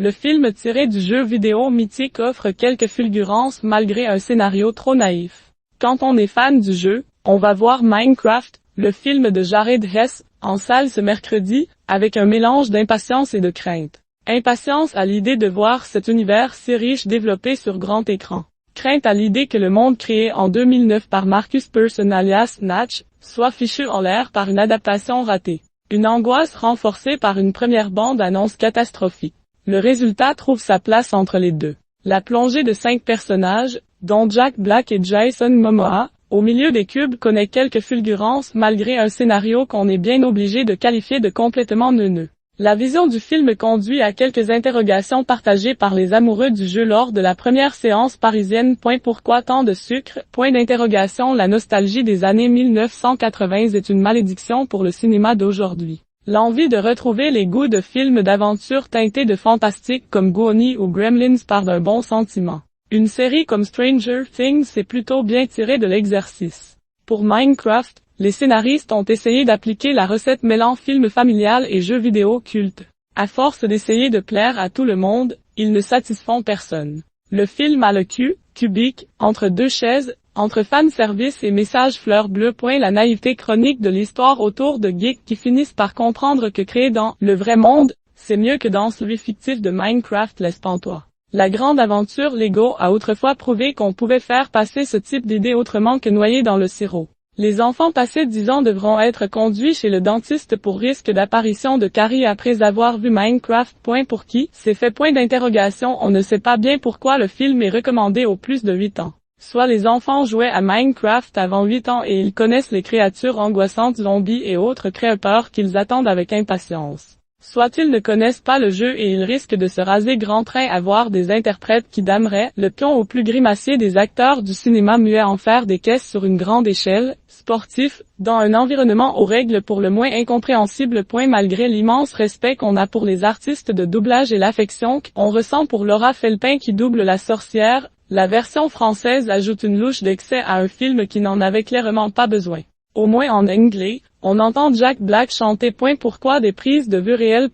Le film tiré du jeu vidéo mythique offre quelques fulgurances malgré un scénario trop naïf. Quand on est fan du jeu, on va voir Minecraft, le film de Jared Hess, en salle ce mercredi, avec un mélange d'impatience et de crainte. Impatience à l'idée de voir cet univers si riche développé sur grand écran. Crainte à l'idée que le monde créé en 2009 par Marcus Persson alias Natch, soit fichu en l'air par une adaptation ratée. Une angoisse renforcée par une première bande-annonce catastrophique. Le résultat trouve sa place entre les deux. La plongée de 5 personnages, dont Jack Black et Jason Momoa, au milieu des cubes connaît quelques fulgurances malgré un scénario qu'on est bien obligé de qualifier de complètement neuneux. La vision du film conduit à quelques interrogations partagées par les amoureux du jeu lors de la première séance parisienne. Pourquoi tant de sucre? La nostalgie des années 1980 est une malédiction pour le cinéma d'aujourd'hui. L'envie de retrouver les goûts de films d'aventure teintés de fantastique comme Goonies ou Gremlins part d'un bon sentiment. Une série comme Stranger Things s'est plutôt bien tirée de l'exercice. Pour Minecraft, les scénaristes ont essayé d'appliquer la recette mêlant film familial et jeux vidéo culte. À force d'essayer de plaire à tout le monde, ils ne satisfont personne. Le film a le cul, cubique, entre deux chaises, entre fanservice et message fleur bleue. La naïveté chronique de l'histoire autour de geeks qui finissent par comprendre que créer dans le vrai monde, c'est mieux que dans celui fictif de Minecraft laisse pantois. La grande aventure Lego a autrefois prouvé qu'on pouvait faire passer ce type d'idée autrement que noyé dans le sirop. Les enfants passés 10 ans devront être conduits chez le dentiste pour risque d'apparition de caries après avoir vu Minecraft. Pour qui c'est fait? On ne sait pas bien pourquoi le film est recommandé aux plus de 8 ans. Soit les enfants jouaient à Minecraft avant 8 ans et ils connaissent les créatures angoissantes zombies et autres créateurs qu'ils attendent avec impatience. Soit ils ne connaissent pas le jeu et ils risquent de se raser grand train à voir des interprètes qui dameraient le pion au plus grimacier des acteurs du cinéma muet en faire des caisses sur une grande échelle, sportif, dans un environnement aux règles pour le moins incompréhensibles. Malgré l'immense respect qu'on a pour les artistes de doublage et l'affection qu'on ressent pour Laura Felpin qui double la sorcière, la version française ajoute une louche d'excès à un film qui n'en avait clairement pas besoin. Au moins en anglais, on entend Jack Black chanter. Pourquoi des prises de vue réelles?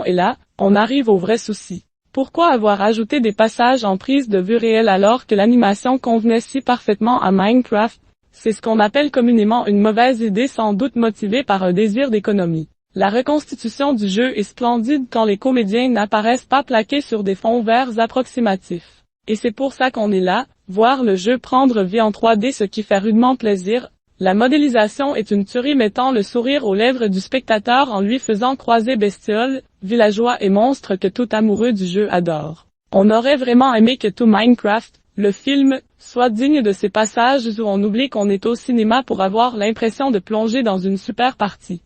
Et là, on arrive au vrai souci. Pourquoi avoir ajouté des passages en prise de vue réelle alors que l'animation convenait si parfaitement à Minecraft? C'est ce qu'on appelle communément une mauvaise idée, sans doute motivée par un désir d'économie. La reconstitution du jeu est splendide quand les comédiens n'apparaissent pas plaqués sur des fonds verts approximatifs. Et c'est pour ça qu'on est là, voir le jeu prendre vie en 3D, ce qui fait rudement plaisir. La modélisation est une tuerie mettant le sourire aux lèvres du spectateur en lui faisant croiser bestioles, villageois et monstres que tout amoureux du jeu adore. On aurait vraiment aimé que tout Minecraft, le film, soit digne de ces passages où on oublie qu'on est au cinéma pour avoir l'impression de plonger dans une super partie.